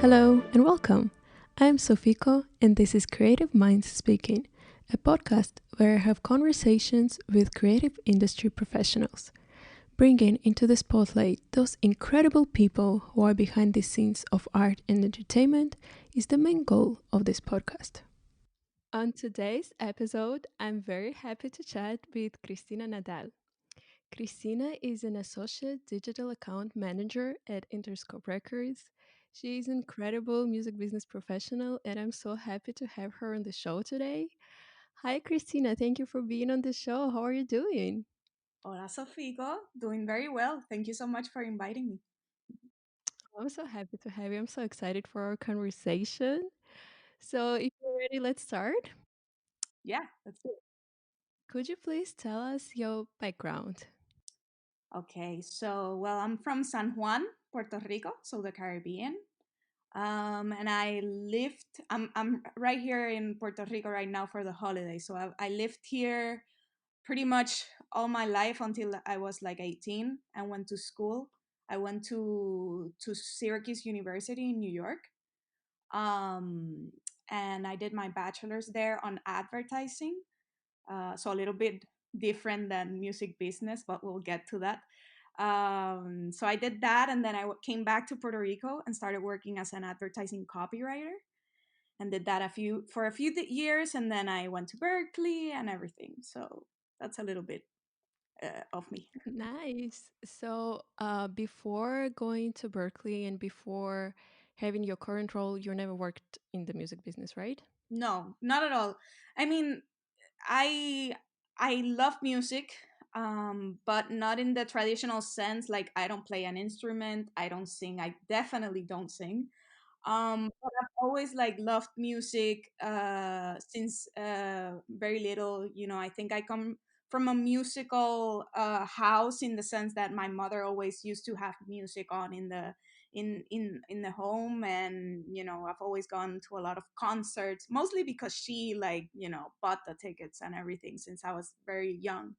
Hello and welcome. I'm Sofiko and this is Creative Minds Speaking, a podcast where I have conversations with creative industry professionals, bringing into the spotlight those incredible people who are behind the scenes of art and entertainment is the main goal of this podcast. On today's episode, I'm very happy to chat with Cristina Nadal. Cristina is an associate digital account manager at Interscope Records. She is an incredible music business professional, and I'm so happy to have her on the show today. Hi, Cristina. Thank you for being on the show. How are you doing? Hola, Sofico. Doing very well. Thank you so much for inviting me. I'm so happy to have you. I'm so excited for our conversation. So, if you're ready, let's start. Yeah, let's do it. Could you please tell us your background? Okay, I'm from San Juan, Puerto Rico, so the Caribbean. And I'm right here in Puerto Rico right now for the holiday. I lived here pretty much all my life until I was like 18 and went to school. I went to Syracuse University in New York. Um, and I did my bachelor's there on advertising, so a little bit different than music business, but we'll get to that. So I did that, and then came back to Puerto Rico and started working as an advertising copywriter, and did that a few years, and then I went to Berkeley and everything. So that's a little bit of me. Nice. So, before going to Berkeley and before having your current role, you never worked in the music business, right? No, not at all. I mean, I I love music, but not in the traditional sense. Like I don't play an instrument, I don't sing. I definitely don't sing. But I've always like loved music since very little. You know, I think I come from a musical house in the sense that my mother always used to have music on in the home, and you know, I've always gone to a lot of concerts, mostly because she like bought the tickets and everything since I was very young.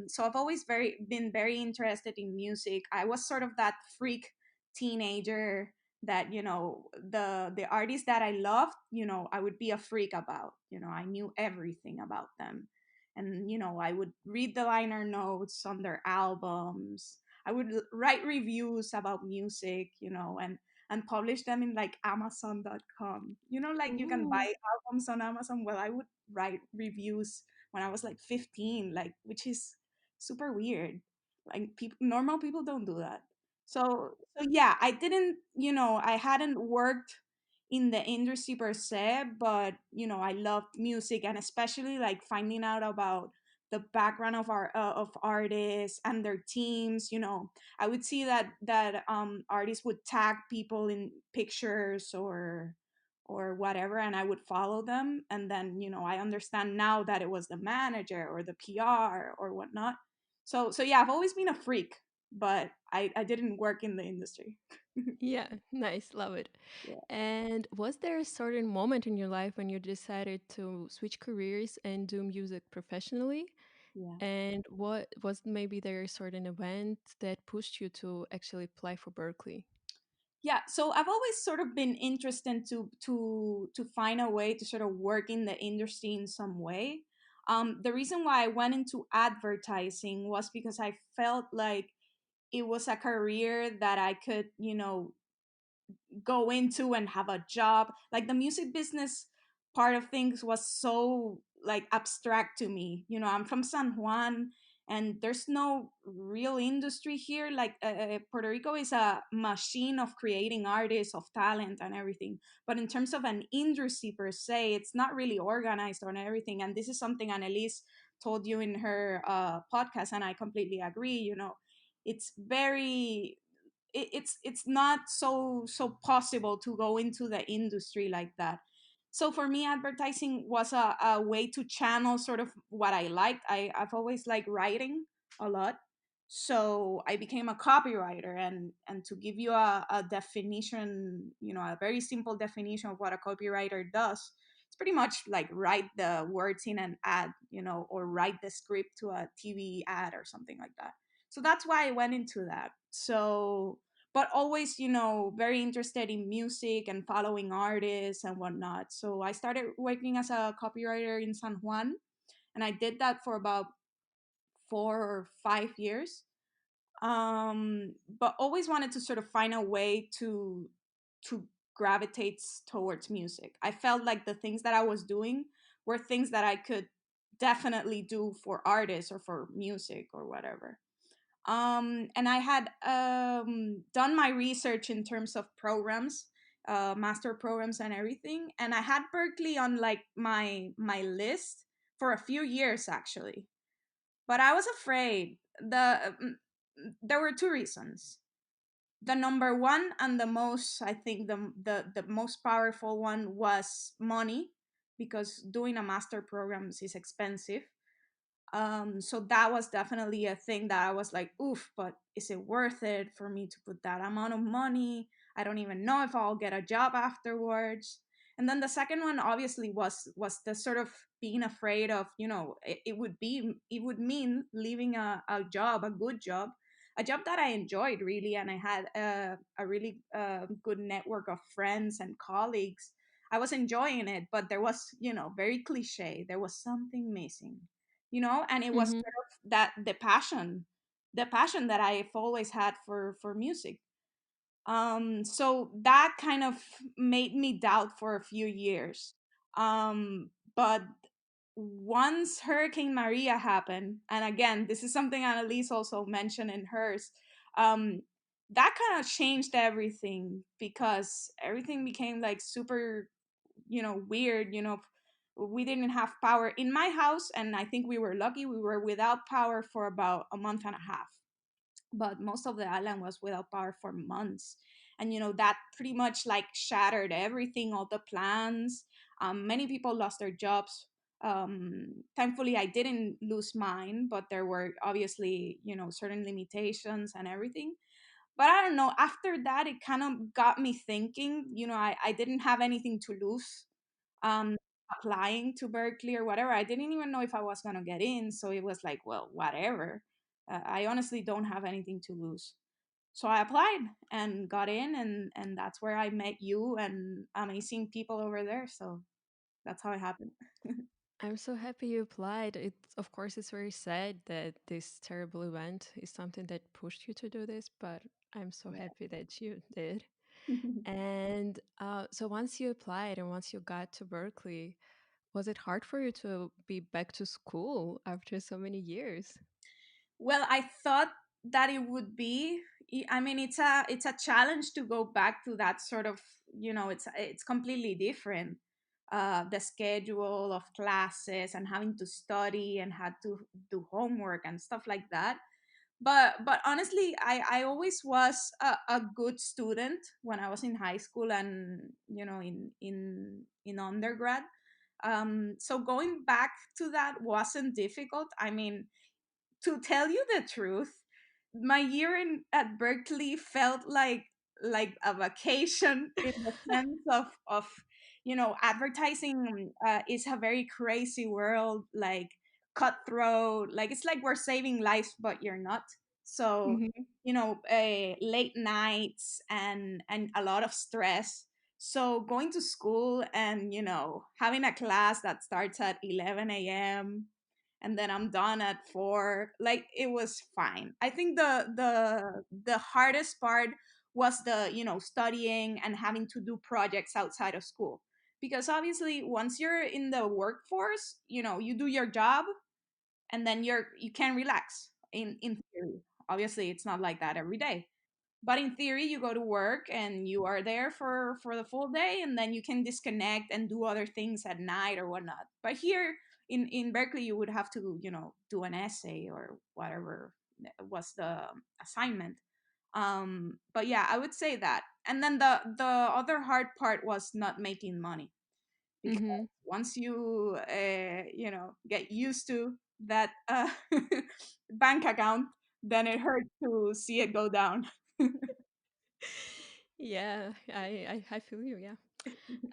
So I've always very been very interested in music. I was sort of that freak teenager that the artists that I loved, I would be a freak about. I knew everything about them, and I would read the liner notes on their albums. I would write reviews about music, and publish them in like Amazon.com. Like you can Ooh. buy albums on Amazon. Well, I would write reviews when I was like 15, like which is super weird. Like normal people don't do that. So yeah, I didn't, I hadn't worked in the industry per se, but I loved music, and especially like finding out about the background of artists and their teams. I would see that artists would tag people in pictures or whatever, and I would follow them, and then I understand now that it was the manager or the PR or whatnot. So yeah, I've always been a freak, but I didn't work in the industry. Yeah, nice. Love it. Yeah, And was there a certain moment in your life when you decided to switch careers and do music professionally? yeah. And what was maybe there a certain event that pushed you to actually apply for Berkeley? Yeah, so I've always sort of been interested to find a way to sort of work in the industry in some way. The reason why I went into advertising was because I felt like it was a career that I could, go into and have a job. Like the music business part of things was so like abstract to me. I'm from San Juan, and there's no real industry here. Like Puerto Rico is a machine of creating artists, of talent and everything, but in terms of an industry per se, it's not really organized on everything. And this is something Annalise told you in her podcast, and I completely agree. It's very it's not so possible to go into the industry like that. So for me, advertising was a way to channel sort of what I liked. I've always liked writing a lot, so I became a copywriter. And to give you a definition, a very simple definition of what a copywriter does, it's pretty much like write the words in an ad, or write the script to a TV ad or something like that. So that's why I went into that. but always, very interested in music and following artists and whatnot. So I started working as a copywriter in San Juan, and I did that for about 4 or 5 years. But always wanted to sort of find a way to gravitate towards music. I felt like the things that I was doing were things that I could definitely do for artists or for music or whatever. And I had done my research in terms of programs, master programs and everything, and I had Berkeley on like my list for a few years actually, but I was afraid. There were two reasons. The number one and the most, I think the most powerful one was money, because doing a master programs is expensive. So that was definitely a thing that I was like, oof, but is it worth it for me to put that amount of money? I don't even know if I'll get a job afterwards. And then the second one obviously was the sort of being afraid of, it would mean leaving a job, a good job, a job that I enjoyed really, and I had a really good network of friends and colleagues. I was enjoying it, but there was, very cliche, there was something missing, and it was Mm-hmm. sort of that the passion that I've always had for music. So that kind of made me doubt for a few years. But once Hurricane Maria happened, and again, this is something Annalise also mentioned in hers, um, that kind of changed everything, because everything became like super, weird. We didn't have power in my house, and I think we were lucky. We were without power for about a month and a half, but most of the island was without power for months. And that pretty much like shattered everything, all the plans. Many people lost their jobs. Thankfully I didn't lose mine, but there were obviously, certain limitations and everything. But I don't know, after that it kind of got me thinking. I didn't have anything to lose, um applying to Berkeley or whatever. I didn't even know if I was going to get in, so it was like, well, whatever. I honestly don't have anything to lose. So I applied and got in, and that's where I met you and amazing people over there. So that's how it happened. I'm so happy you applied. Of course, it's very sad that this terrible event is something that pushed you to do this, but I'm so Yeah. happy that you did. And so once you applied and once you got to Berkeley, was it hard for you to be back to school after so many years? Well, I thought that it would be. I mean, it's a challenge to go back to that sort of, it's completely different. The schedule of classes and having to study and had to do homework and stuff like that. But honestly, I always was a good student when I was in high school and, in undergrad. So going back to that wasn't difficult. I mean, to tell you the truth, my year at Berkeley felt like a vacation, in the sense of advertising is a very crazy world, like cutthroat. Like, it's like we're saving lives, but you're not. So Hmm. late nights and a lot of stress. So going to school and having a class that starts at 11 a.m. and then I'm done at 4. Like, it was fine. I think the hardest part was the studying and having to do projects outside of school, because obviously once you're in the workforce, you do your job, and then you can relax in theory. Obviously it's not like that every day, but in theory you go to work and you are there for the full day, and then you can disconnect and do other things at night or whatnot. But here in Berkeley you would have to do an essay or whatever was the assignment. But yeah, I would say that. And then the other hard part was not making money, because Hmm. once you get used to that bank account, then it hurts to see it go down. Yeah, I feel you. Yeah.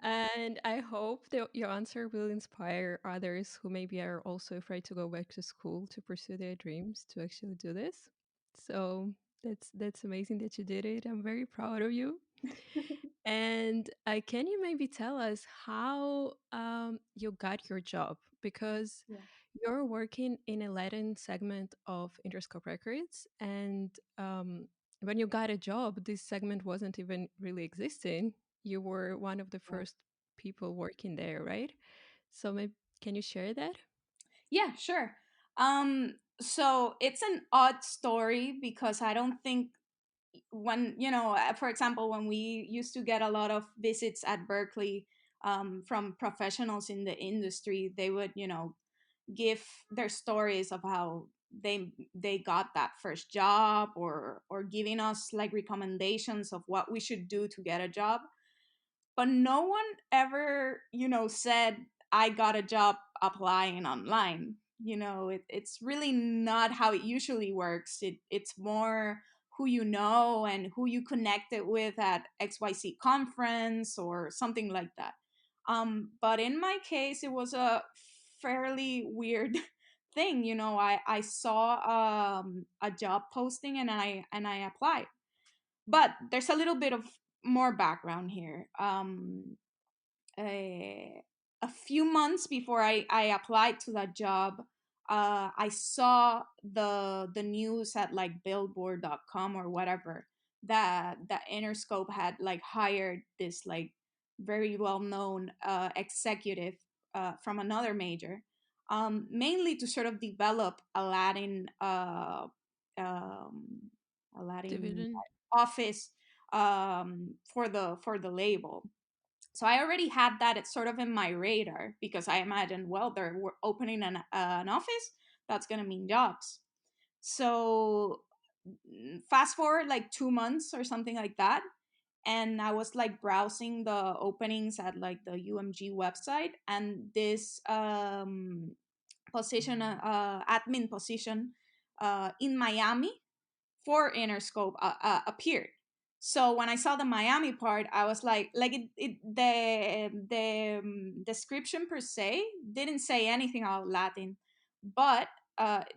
And I hope that your answer will inspire others who maybe are also afraid to go back to school to pursue their dreams to actually do this. So That's amazing that you did it. I'm very proud of you. And can you maybe tell us how you got your job? Because Yeah. you're working in a Latin segment of Interscope Records, and when you got a job, this segment wasn't even really existing. You were one of the first people working there, right? So maybe can you share that? Yeah, sure. So it's an odd story because I don't think when, for example, when we used to get a lot of visits at Berkeley from professionals in the industry, they would, give their stories of how they got that first job, or giving us like recommendations of what we should do to get a job, but no one ever, said I got a job applying online. It's really not how it usually works. It's more who you know and who you connected with at XYZ conference or something like that. But in my case, it was a fairly weird thing. I saw a job posting, and I applied. But there's a little bit of more background here. A few months before I applied to that job, I saw the news at like billboard.com or whatever, that Interscope had like hired this like very well known executive from another major, mainly to sort of develop um, a Latin Dividend. office for the label. So I already had that. It's sort of in my radar because I imagined, well, they're opening an office. That's going to mean jobs. So fast forward like 2 months or something like that. And I was like browsing the openings at like the UMG website, and this position, admin position in Miami for Interscope appeared. So when I saw the Miami part, I was like the description per se didn't say anything about Latin, but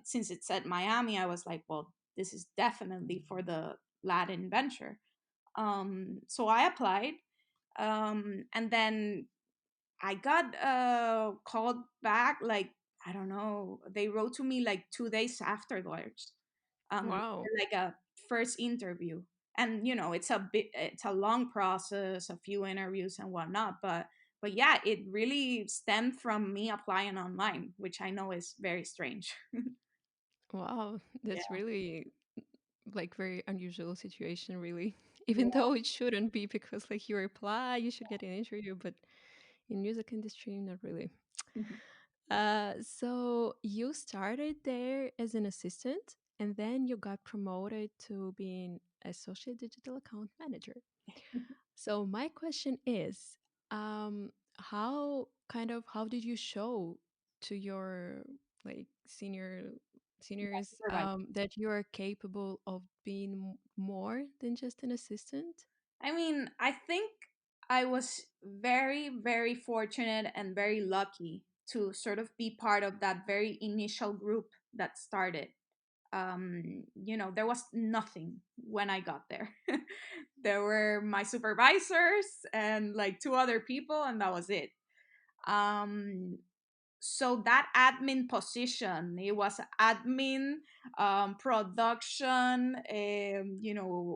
since it said Miami, I was like, well, this is definitely for the Latin venture. So I applied, and then I got called back. Like, I don't know, they wrote to me like 2 days afterwards, Wow. like a first interview. And it's a long process, a few interviews and whatnot, but yeah, it really stemmed from me applying online, which I know is very strange. Wow. Yeah. That's really like very unusual situation, really. Even Yeah. though it shouldn't be, because like you apply, you should get an interview, but in music industry, not really. So you started there as an assistant, and then you got promoted to being associate digital account manager. So my question is, how did you show to your like seniors Supervisor. that you are capable of being more than just an assistant? I mean, I think I was very, very fortunate and very lucky to sort of be part of that very initial group that started. There was nothing when I got there. There were my supervisors and like two other people, and that was it. Um, so that admin position, it was admin, production,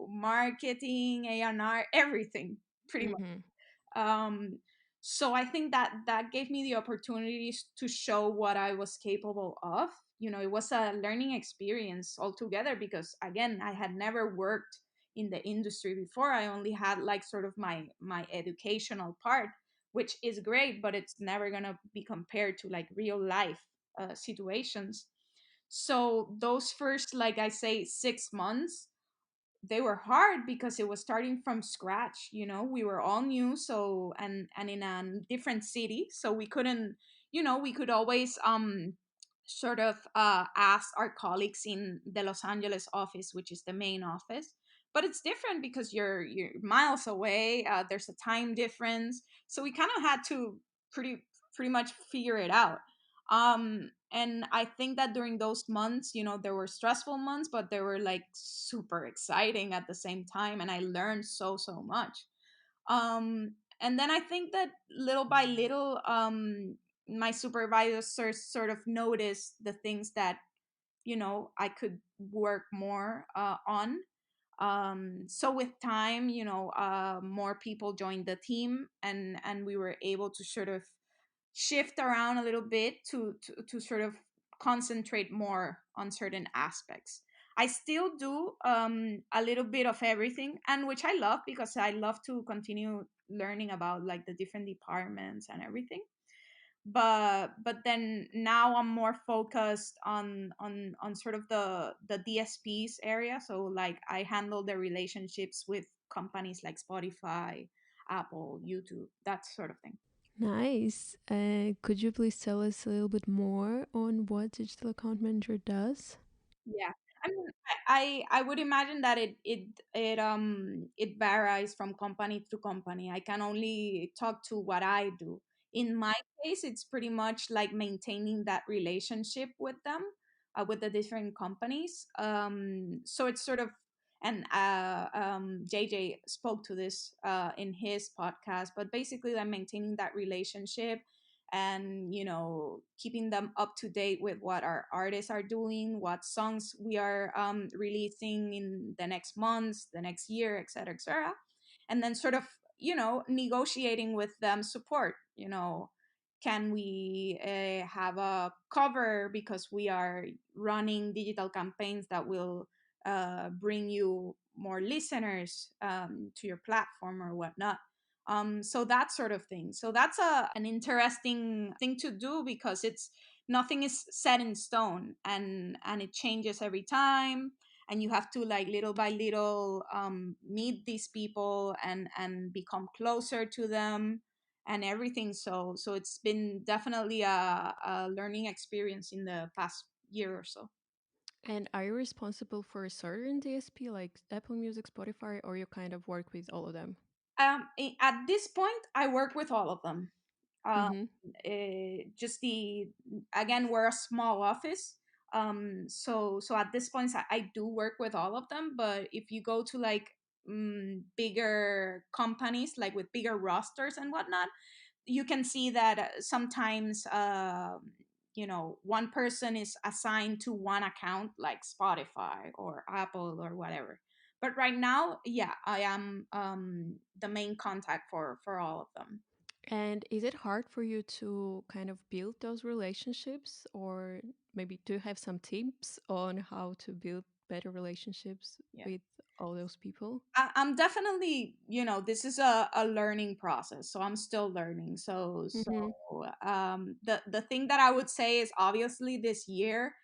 marketing, A&R, everything pretty much. Mm-hmm. Um, so I think that gave me the opportunities to show what I was capable of. It was a learning experience altogether because again, I had never worked in the industry before. I only had like sort of my educational part, which is great, but it's never gonna be compared to like real life situations. So those first, like I say, 6 months, they were hard because it was starting from scratch. We were all new, so and in a different city, so we couldn't, we could always sort of ask our colleagues in the Los Angeles office, which is the main office, but it's different because you're miles away. There's a time difference, so we kind of had to pretty pretty much figure it out. And I think that during those months, there were stressful months, but they were like super exciting at the same time, and I learned so much. And then I think that little by little, my supervisors sort of noticed the things that I could work more on. So with time, more people joined the team, and we were able to sort of shift around a little bit to sort of concentrate more on certain aspects. I still do a little bit of everything, and which I love because I love to continue learning about like the different departments and everything. But then now I'm more focused on sort of the DSPs area. So like I handle the relationships with companies like Spotify, Apple, YouTube, that sort of thing. Nice. Could you please tell us a little bit more on what digital account manager does? Yeah, I mean, I would imagine that it varies from company to company. I can only talk to what I do. In my case, it's pretty much like maintaining that relationship with them, with the different companies. So it's sort of, and JJ spoke to this in his podcast, but basically, I'm maintaining that relationship and keeping them up to date with what our artists are doing, what songs we are releasing in the next months, the next year, etc., etc. And then sort of negotiating with them support. Can we have a cover because we are running digital campaigns that will bring you more listeners to your platform or whatnot. So that sort of thing. So that's an interesting thing to do because it's nothing is set in stone, and it changes every time, and you have to like little by little meet these people and become closer to them and everything. So it's been definitely a learning experience in the past year or so. And are you responsible for a certain DSP like Apple Music, Spotify, or you kind of work with all of them? At this point, I work with all of them. Um, Mm-hmm. just the again, we're a small office, so at this point, I do work with all of them. But if you go to like bigger companies, like with bigger rosters and whatnot, you can see that sometimes one person is assigned to one account like Spotify or Apple or whatever. But right now, yeah, I am the main contact for all of them. And is it hard for you to kind of build those relationships, or maybe do you have some tips on how to build better relationships Yeah. with all those people? I'm definitely, this is a learning process, so I'm still learning. Mm-hmm. The thing that I would say is obviously this year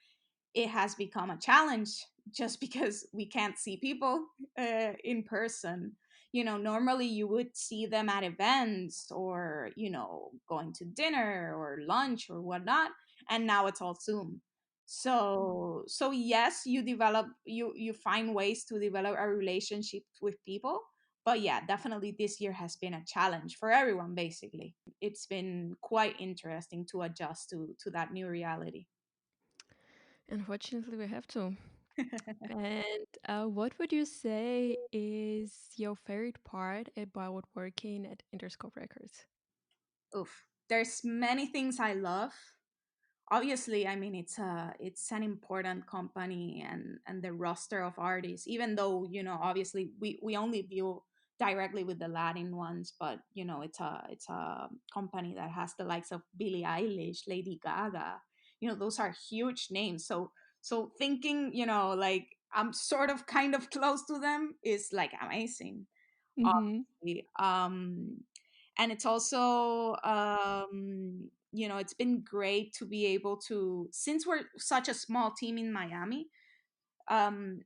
it has become a challenge just because we can't see people in person. Normally you would see them at events or, going to dinner or lunch or whatnot, and now it's all Zoom. So yes, you find ways to develop a relationship with people, but yeah, definitely this year has been a challenge for everyone. Basically, it's been quite interesting to adjust to that new reality. Unfortunately, we have to. And what would you say is your favorite part about working at Interscope Records? Oof, there's many things I love. Obviously, I mean, it's an important company, and the roster of artists, even though obviously we only deal directly with the Latin ones, but it's a company that has the likes of Billie Eilish, Lady Gaga. Those are huge names. So thinking, like I'm sort of kind of close to them is like amazing. Mm-hmm. Obviously. And it's also it's been great to be able to, since we're such a small team in Miami, um,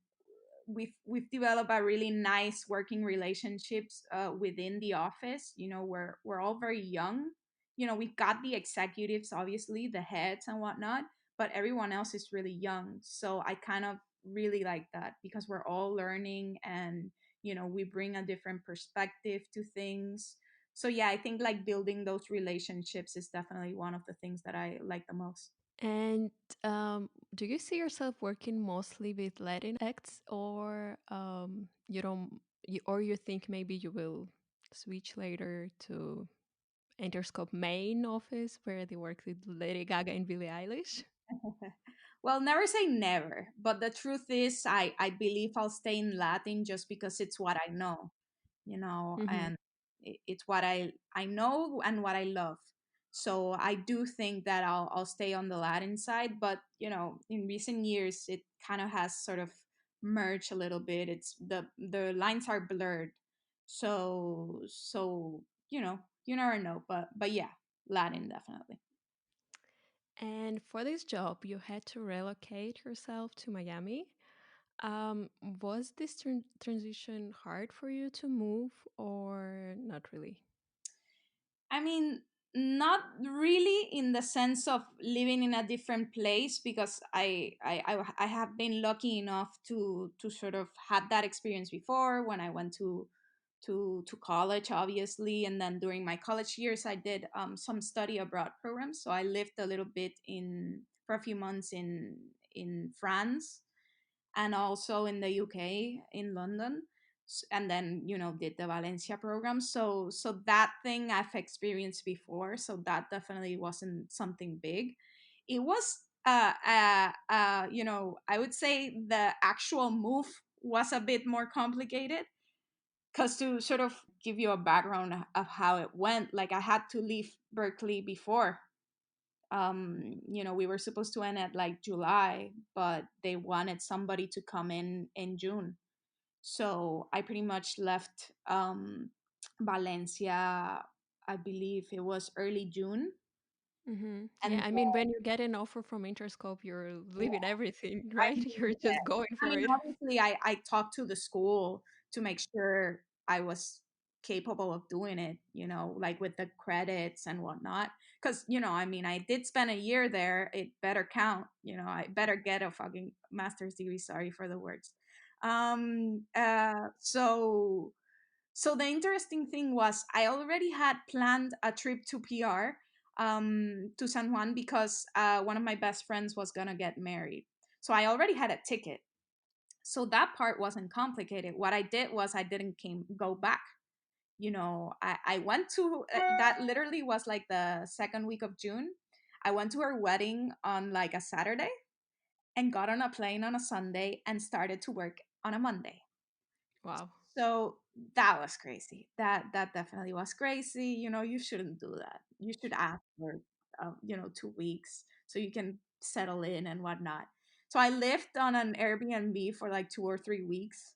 we've developed a really nice working relationships within the office. We're all very young. We've got the executives, obviously the heads and whatnot, but everyone else is really young. So I kind of really like that because we're all learning, and we bring a different perspective to things. So yeah, I think like building those relationships is definitely one of the things that I like the most. And do you see yourself working mostly with Latin acts, or you don't, or you think maybe you will switch later to Interscope main office where they work with Lady Gaga and Billie Eilish? Well, never say never, but the truth is I believe I'll stay in Latin just because it's what I know, Hmm. and it's what I know and what I love. So I do think that I'll stay on the Latin side, but in recent years it kind of has sort of merged a little bit. It's the lines are blurred. So you never know, but yeah, Latin definitely. And for this job, you had to relocate yourself to Miami. Was this transition hard for you to move, or not really? I mean, not really in the sense of living in a different place because I have been lucky enough to sort of had that experience before when I went to college, obviously, and then during my college years, I did some study abroad programs. So I lived a little bit in for a few months in France and also in the UK in London, and then did the Valencia program. So that thing I've experienced before. So that definitely wasn't something big. It was I would say the actual move was a bit more complicated because to sort of give you a background of how it went, like I had to leave Berkeley before we were supposed to end at like July, but they wanted somebody to come in June. So I pretty much left Valencia, I believe it was early June. Hmm. And Yeah, I mean, when you get an offer from Interscope, you're yeah, leaving everything, I right? mean, You're yeah. just going I for mean, it. obviously, I talked to the school to make sure I was capable of doing it, like with the credits and whatnot. Because, I mean, I did spend a year there. It better count, I better get a fucking master's degree. Sorry for the words. So the interesting thing was I already had planned a trip to PR to San Juan because one of my best friends was gonna get married. So I already had a ticket. So that part wasn't complicated. What I did was I didn't came go back. I went to that literally was like the second week of June. I went to her wedding on like a Saturday and got on a plane on a Sunday and started to work on a Monday. Wow. So that was crazy. That definitely was crazy. You shouldn't do that. You should ask for 2 weeks so you can settle in and whatnot. So I lived on an Airbnb for like 2 or 3 weeks,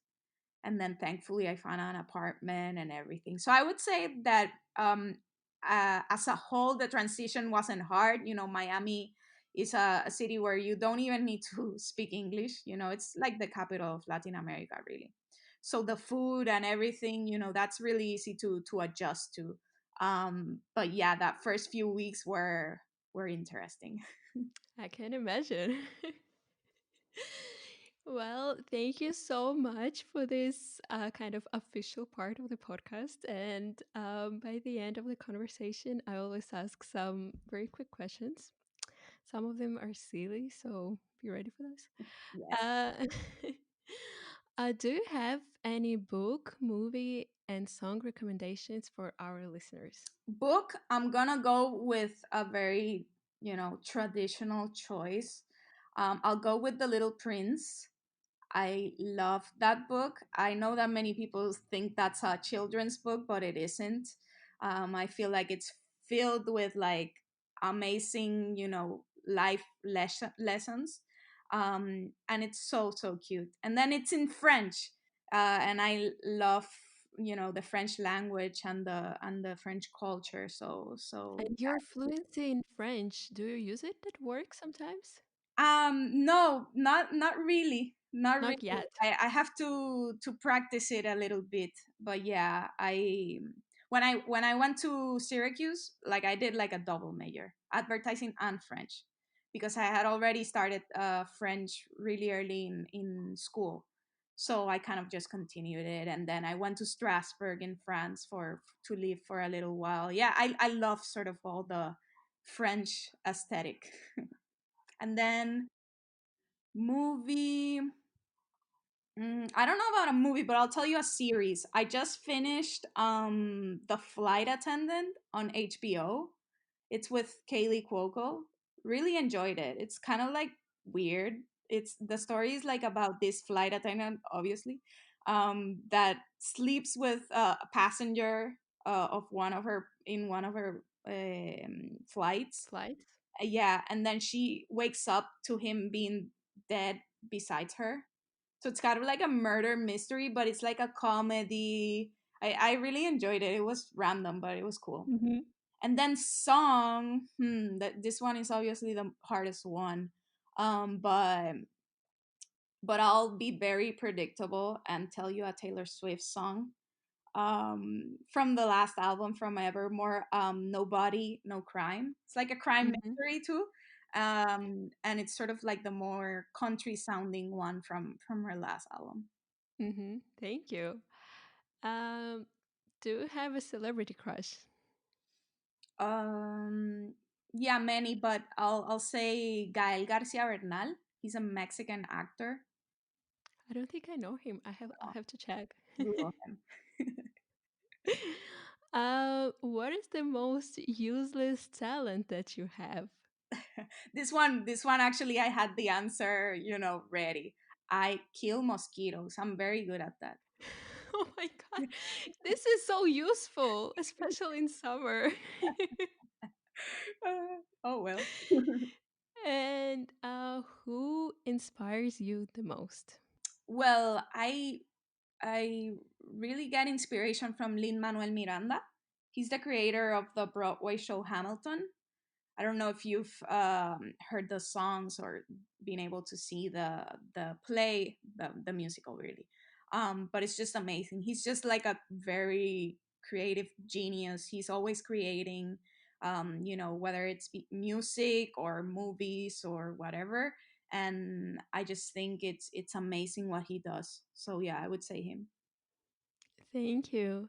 and then thankfully I found an apartment and everything. So I would say that as a whole, the transition wasn't hard. Miami is a city where you don't even need to speak English. It's like the capital of Latin America, really. So the food and everything, that's really easy to adjust to. But yeah, that first few weeks were interesting. I can imagine. Well, thank you so much for this kind of official part of the podcast. And by the end of the conversation, I always ask some very quick questions. Some of them are silly, so be ready for those. Yes. Uh, do you have any book, movie, and song recommendations for our listeners? Book, I'm gonna go with a very traditional choice. I'll go with The Little Prince. I love that book. I know that many people think that's a children's book, but it isn't. I feel like it's filled with like amazing, life lessons. And it's so cute. And then it's in French, and I love the French language and the French culture. So And your fluency in French, do you use it at work sometimes? No, not really, not Not really. yet. I have to practice it a little bit, but yeah, when I went to Syracuse, like I did like a double major, advertising and French, because I had already started French really early in school. So I kind of just continued it, and then I went to Strasbourg in France for to live for a little while. Yeah, I love sort of all the French aesthetic. And then movie. I don't know about a movie, but I'll tell you a series. I just finished The Flight Attendant on HBO. It's with Kaylee Cuoco. Really enjoyed it. It's kind of like weird. It's the story is like about this flight attendant, obviously, that sleeps with a passenger of one of her in one of her flights. Flights? Yeah, and then she wakes up to him being dead beside her. So it's kind of like a murder mystery, but it's like a comedy. I really enjoyed it. It was random, but it was cool. Hmm. And then song, that this one is obviously the hardest one. Um, but but I'll be very predictable and tell you a Taylor Swift song. From the last album from Evermore, Nobody, No Crime. It's like a crime Hmm. mystery too. And it's sort of like the more country sounding one from her last album. Hmm. Thank you. Um, do you have a celebrity crush? Um, yeah, many, but I'll say Gael Garcia Bernal. He's a Mexican actor. I don't think I know him. I have to check. Google him. What is the most useless talent that you have? This one actually, I had the answer, ready. I kill mosquitoes. I'm very good at that. Oh my god, this is so useful, especially in summer. Oh well. And who inspires you the most? Well, I really get inspiration from Lin Manuel Miranda. He's the creator of the Broadway show Hamilton. I don't know if you've heard the songs or been able to see the play, the musical, really. But it's just amazing. He's just like a very creative genius. He's always creating, whether it's music or movies or whatever. And I just think it's amazing what he does. So yeah, I would say him. Thank you.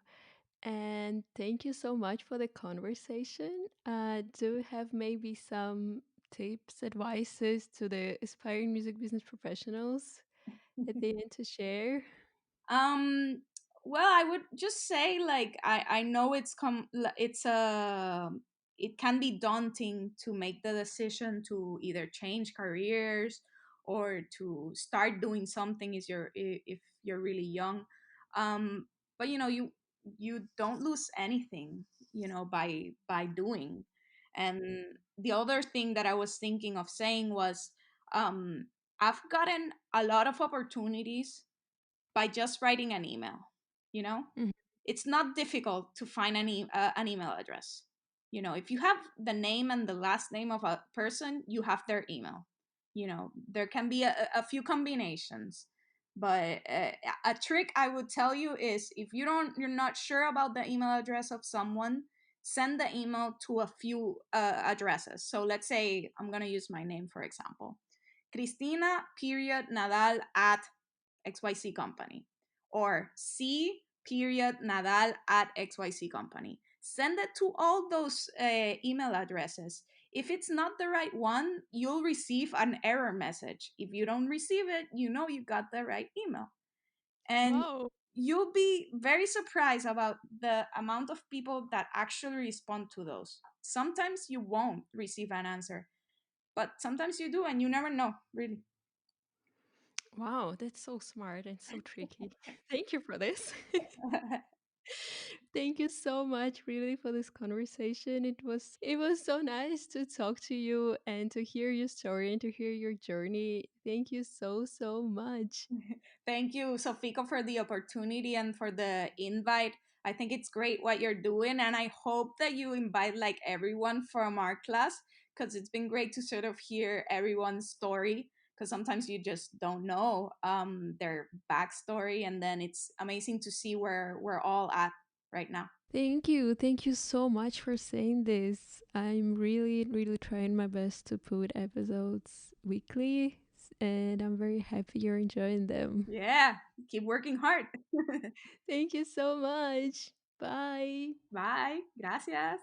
And thank you so much for the conversation. Do you have maybe some tips, advices to the aspiring music business professionals that they need to share? Um, well, I would just say like I know it can be daunting to make the decision to either change careers or to start doing something if you're really young. But you don't lose anything, by doing. And the other thing that I was thinking of saying was, I've gotten a lot of opportunities by just writing an email. You know, Mhm. it's not difficult to find an email address. If you have the name and the last name of a person, you have their email. There can be a few combinations, but a trick I would tell you is if you're not sure about the email address of someone, send the email to a few addresses. So let's say I'm gonna use my name for example, Cristina period Nadal at XYZ company, or C period Nadal at XYZ company. Send it to all those email addresses. If it's not the right one, you'll receive an error message. If you don't receive it, you know you got the right email. And Wow. you'll be very surprised about the amount of people that actually respond to those. Sometimes you won't receive an answer, but sometimes you do, and you never know, really. Wow, that's so smart and so tricky. Thank you for this. Thank you so much really for this conversation. It was so nice to talk to you and to hear your story and to hear your journey. Thank you so so much. Thank you, Sofiko, for the opportunity and for the invite. I think it's great what you're doing, and I hope that you invite like everyone from our class because it's been great to sort of hear everyone's story. Because sometimes you just don't know their backstory, and then it's amazing to see where we're all at right now. Thank you. Thank you so much for saying this. I'm really, really trying my best to put episodes weekly. podcasts, and I'm very happy you're enjoying them. Yeah, keep working hard. Thank you so much. Bye. Bye. Gracias.